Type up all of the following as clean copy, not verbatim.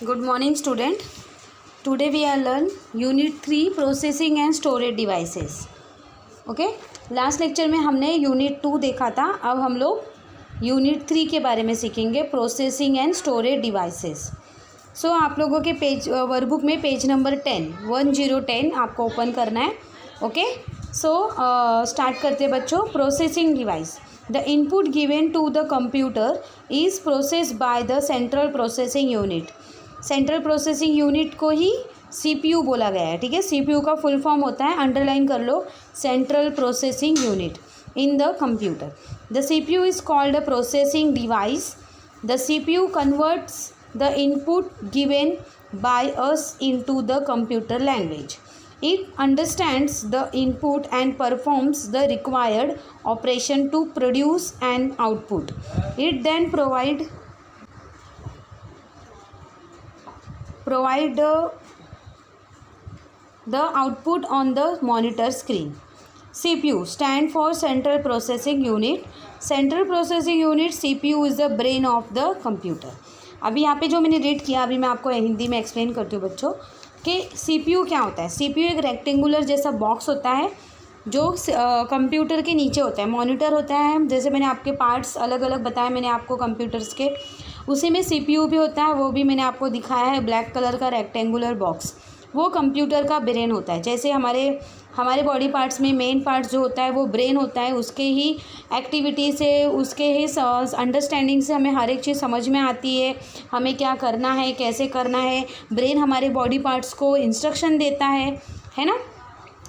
Good morning, student. Today we are learn Unit 3 Processing and Storage Devices. Okay, last lecture में हमने unit 2 देखा था. अब हम लोग यूनिट 3 के बारे में सीखेंगे, प्रोसेसिंग एंड स्टोरेज डिवाइसेस. सो आप लोगों के पेज वर्कबुक में पेज नंबर 10 आपको ओपन करना है. ओके, सो स्टार्ट करते हैं बच्चों. Processing device. The input given to the computer is processed by the central processing unit. Central processing unit को ही CPU बोला गया है. ठीक है, CPU का फुल फॉर्म होता है, अंडरलाइन कर लो, central processing unit in the computer. The CPU is called a processing device. The CPU converts the input given by us into the computer language. It understands the input and performs the required operation to produce an output. It then provide the output on the monitor screen. CPU stand for Central Processing Unit. Central Processing Unit CPU is the brain of the computer. अभी यहाँ पे जो मैंने read किया, अभी मैं आपको हिंदी में एक्सप्लेन करती हूँ बच्चों कि CPU क्या होता है. CPU एक रेक्टेंगुलर जैसा बॉक्स होता है जो कंप्यूटर के नीचे होता है. मॉनिटर होता है, जैसे मैंने आपके पार्ट्स अलग अलग बताए मैंने आपको कंप्यूटर्स के, उसी में CPU भी होता है. वो भी मैंने आपको दिखाया है, ब्लैक कलर का रेक्टेंगुलर बॉक्स. वो कंप्यूटर का ब्रेन होता है. जैसे हमारे बॉडी पार्ट्स में मेन पार्ट्स जो होता है वो ब्रेन होता है. उसके ही एक्टिविटी से, उसके ही अंडरस्टैंडिंग से हमें हर एक चीज़ समझ में आती है, हमें क्या करना है, कैसे करना है. ब्रेन हमारे बॉडी पार्ट्स को इंस्ट्रक्शन देता है ना.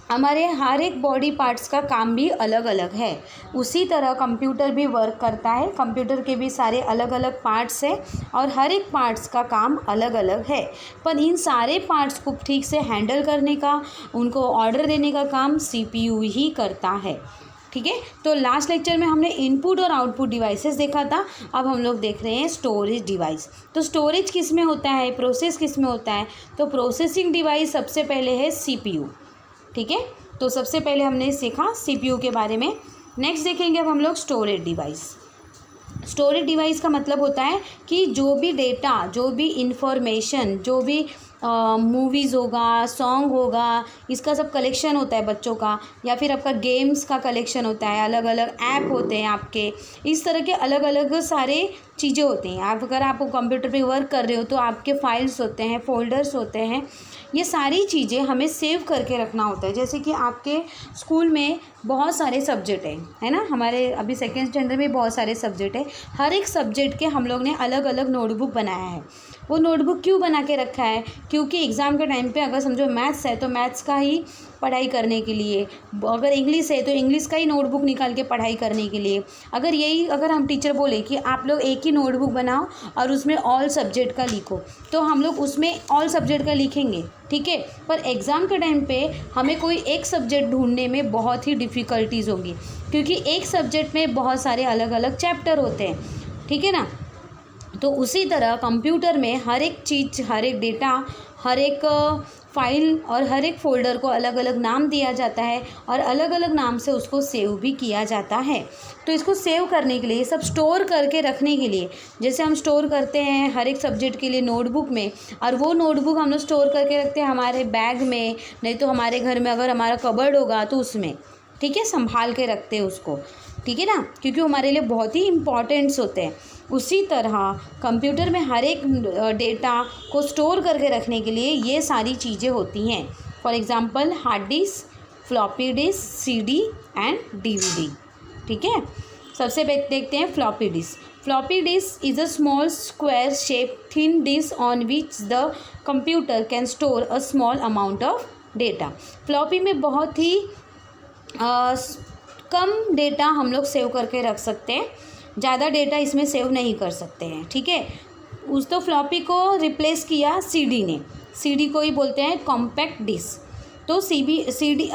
हमारे हर एक बॉडी पार्ट्स का काम भी अलग अलग है. उसी तरह कंप्यूटर भी वर्क करता है. कंप्यूटर के भी सारे अलग अलग पार्ट्स हैं और हर एक पार्ट्स का काम अलग अलग है. पर इन सारे पार्ट्स को ठीक से हैंडल करने का, उनको ऑर्डर देने का काम CPU ही करता है. ठीक है, तो लास्ट लेक्चर में हमने इनपुट और आउटपुट डिवाइसेस देखा था. अब हम लोग देख रहे हैं स्टोरेज डिवाइस. तो स्टोरेज किस में होता है, प्रोसेस किस में होता है. तो प्रोसेसिंग डिवाइस सबसे पहले है CPU. ठीक है, तो सबसे पहले हमने सीखा CPU के बारे में. नेक्स्ट देखेंगे अब हम लोग स्टोरेज डिवाइस. स्टोरेज डिवाइस का मतलब होता है कि जो भी डेटा, जो भी इंफॉर्मेशन, जो भी मूवीज़ होगा, सॉन्ग होगा, इसका सब कलेक्शन होता है बच्चों का, या फिर आपका गेम्स का कलेक्शन होता है, अलग अलग ऐप होते हैं आपके, इस तरह के अलग अलग सारे चीज़ें होती हैं. आप अगर आप कंप्यूटर पे वर्क कर रहे हो तो आपके फाइल्स होते हैं, फोल्डर्स होते हैं. ये सारी चीज़ें हमें सेव करके रखना होता है. जैसे कि आपके स्कूल में बहुत सारे सब्जेक्ट हैं, है ना. हमारे अभी सेकेंड स्टैंडर्ड में बहुत सारे सब्जेक्ट हैं. हर एक सब्जेक्ट के हम लोग ने अलग अलग नोटबुक बनाया है. वो नोटबुक क्यों बना के रखा है, क्योंकि एग्ज़ाम के टाइम पे अगर समझो मैथ्स है तो मैथ्स का ही पढ़ाई करने के लिए, अगर इंग्लिश है तो इंग्लिश का ही नोटबुक निकाल के पढ़ाई करने के लिए. अगर हम टीचर बोले कि आप लोग एक ही नोटबुक बनाओ और उसमें ऑल सब्जेक्ट का लिखो, तो हम लोग उसमें ऑल सब्जेक्ट का लिखेंगे. ठीक है, पर एग्ज़ाम के टाइम पे हमें कोई एक सब्जेक्ट ढूंढने में बहुत ही डिफ़िकल्टीज़ होंगी, क्योंकि एक सब्जेक्ट में बहुत सारे अलग अलग चैप्टर होते हैं. ठीक है ना. तो उसी तरह कंप्यूटर में हर एक चीज़, हर एक डेटा, हर एक फाइल और हर एक फ़ोल्डर को अलग अलग नाम दिया जाता है और अलग अलग नाम से उसको सेव भी किया जाता है. तो इसको सेव करने के लिए, सब स्टोर करके रखने के लिए, जैसे हम स्टोर करते हैं हर एक सब्जेक्ट के लिए नोटबुक में, और वो नोटबुक हम लोग स्टोर करके रखते हैं हमारे बैग में, नहीं तो हमारे घर में अगर हमारा कबर्ड होगा तो उसमें. ठीक है, संभाल के रखते हैं उसको. ठीक है ना, क्योंकि हमारे लिए बहुत ही इम्पॉर्टेंट्स होते हैं. उसी तरह कंप्यूटर में हर एक डेटा को स्टोर करके रखने के लिए ये सारी चीज़ें होती हैं. For example hard disk, floppy disk, CD and DVD. ठीक है, सबसे पहले देखते हैं floppy disk. Floppy disk is a small square shape thin disk on which the computer can store a small amount of data. Floppy में बहुत ही कम data हम लोग सेव करके रख सकते हैं, ज़्यादा डेटा इसमें सेव नहीं कर सकते हैं. ठीक है, उस तो फ्लॉपी को रिप्लेस किया CD ने. CD को ही बोलते हैं कॉम्पैक्ट डिस्क. तो CD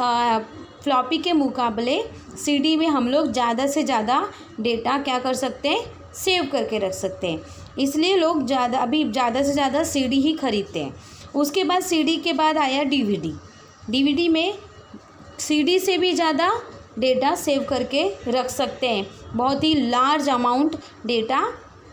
फ्लॉपी के मुकाबले CD में हम लोग ज़्यादा से ज़्यादा डेटा क्या कर सकते हैं, सेव करके रख सकते हैं. इसलिए लोग अभी ज़्यादा से ज़्यादा CD ही खरीदते हैं. उसके बाद CD के बाद आया DVD. DVD में CD से भी ज़्यादा डेटा सेव करके रख सकते हैं, बहुत ही लार्ज अमाउंट डेटा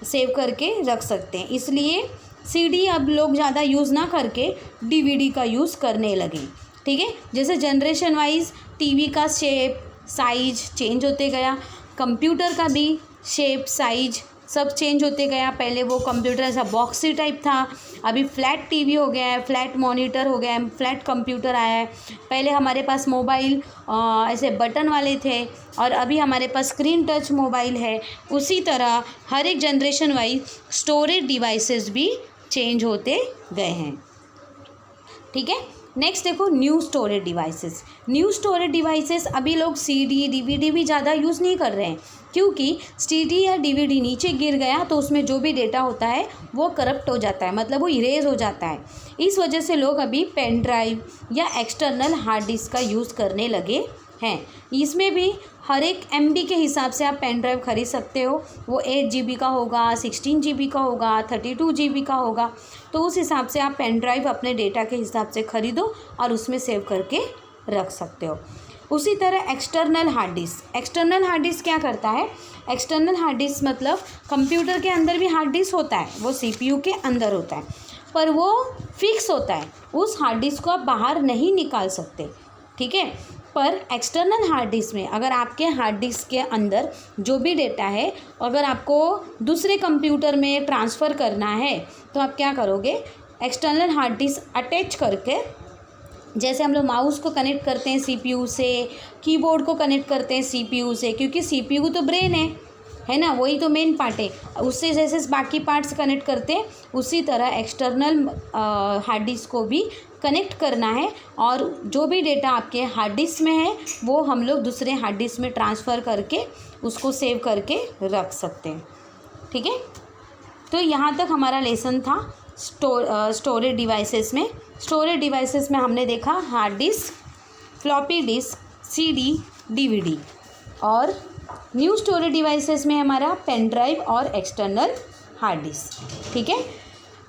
सेव करके रख सकते हैं. इसलिए सीडी अब लोग ज़्यादा यूज़ ना करके डीवीडी का यूज़ करने लगे। ठीक है, जैसे जनरेशन वाइज टीवी का शेप साइज चेंज होते गया, कंप्यूटर का भी शेप साइज सब चेंज होते गया। पहले वो कंप्यूटर ऐसा बॉक्सी टाइप था, अभी फ्लैट टीवी हो गया है, फ्लैट मॉनिटर हो गया है, फ्लैट कंप्यूटर आया है। पहले हमारे पास मोबाइल ऐसे बटन वाले थे और अभी हमारे पास स्क्रीन टच मोबाइल है। उसी तरह हर एक जनरेशन वाइज स्टोरेज डिवाइसेस भी चेंज होते गए हैं। ठीक है, नेक्स्ट देखो new storage devices. New storage devices अभी लोग सीडी डीवीडी भी ज़्यादा यूज़ नहीं कर रहे हैं, क्योंकि सीडी या डीवीडी नीचे गिर गया तो उसमें जो भी डेटा होता है वो करप्ट हो जाता है, मतलब वो इरेज हो जाता है। इस वजह से लोग अभी पेन ड्राइव या एक्सटर्नल हार्ड डिस्क का यूज़ करने लगे हैं। इसमें भी हर एक MB के हिसाब से आप पेन ड्राइव खरीद सकते हो। वो 8 GB का होगा, 16 GB का होगा, 32 GB का होगा। तो उस हिसाब से आप पेन ड्राइव अपने डेटा के हिसाब से ख़रीदो और उसमें सेव करके रख सकते हो। उसी तरह external hard disc. External hard disc क्या करता है? एक्सटर्नल हार्ड डिस्क मतलब कंप्यूटर के अंदर भी हार्ड डिस्क होता है, वो CPU के अंदर होता है, पर वो फिक्स होता है। उस हार्ड डिस्क को आप बाहर नहीं निकाल सकते। ठीक है, पर एक्सटर्नल हार्ड डिस्क में अगर आपके हार्ड डिस्क के अंदर जो भी डेटा है अगर आपको दूसरे कंप्यूटर में ट्रांसफ़र करना है तो आप क्या करोगे? एक्सटर्नल हार्ड डिस्क अटैच करके, जैसे हम लोग माउस को कनेक्ट करते हैं CPU से, कीबोर्ड को कनेक्ट करते हैं CPU से, क्योंकि CPU तो ब्रेन है ना, वही तो मेन पार्ट है। उससे जैसे बाकी पार्ट्स कनेक्ट करते हैं उसी तरह एक्सटर्नल हार्ड डिस्क को भी कनेक्ट करना है और जो भी डेटा आपके हार्ड डिस्क में है वो हम लोग दूसरे हार्ड डिस्क में ट्रांसफ़र करके उसको सेव करके रख सकते हैं। ठीक है, तो यहाँ तक हमारा लेसन था स्टोरेज डिवाइसेस में। स्टोरेज डिवाइसेस में हमने देखा hard disk, floppy disk, CD, DVD और न्यू स्टोरेज डिवाइसेस में हमारा पेन ड्राइव और एक्सटर्नल हार्ड डिस्क। ठीक है,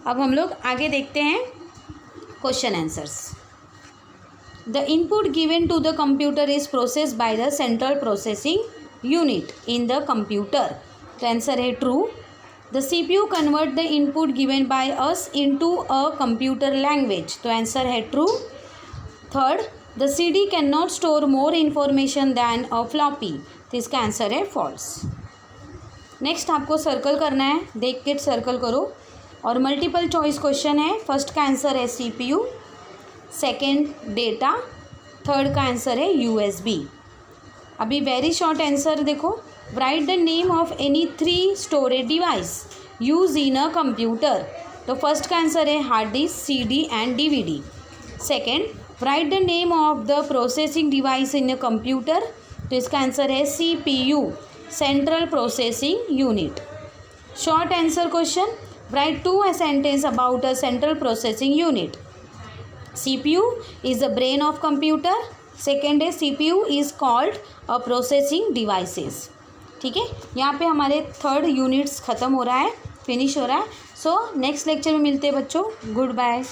अब हम लोग आगे देखते हैं question answers. The input given to the computer is processed by the central processing unit in the computer. तो आंसर है true. The CPU convert the input given by us into a computer language. तो answer है true. Third, the CD can not store more information then a floppy. तो इसका answer है false. Next आपको circle करना है, देख के सर्कल करो और मल्टीपल चॉइस क्वेश्चन है। फर्स्ट का आंसर है CPU, सेकेंड डेटा, थर्ड का आंसर है USB। अभी वेरी शॉर्ट आंसर देखो, right the name of any 3 storage device use in a computer. तो फर्स्ट का आंसर है hard disk, CD and DVD। Second, right the name of the processing device in a computer. तो इसका answer है CPU, central processing unit. Short answer question, write 2 sentences about a central processing unit. CPU is the brain of computer. Second है CPU is called a processing devices. ठीक है, यहाँ पे हमारे 3rd units ख़त्म हो रहा है, फिनिश हो रहा है। सो नेक्स्ट लेक्चर में मिलते हैं बच्चों। Good bye.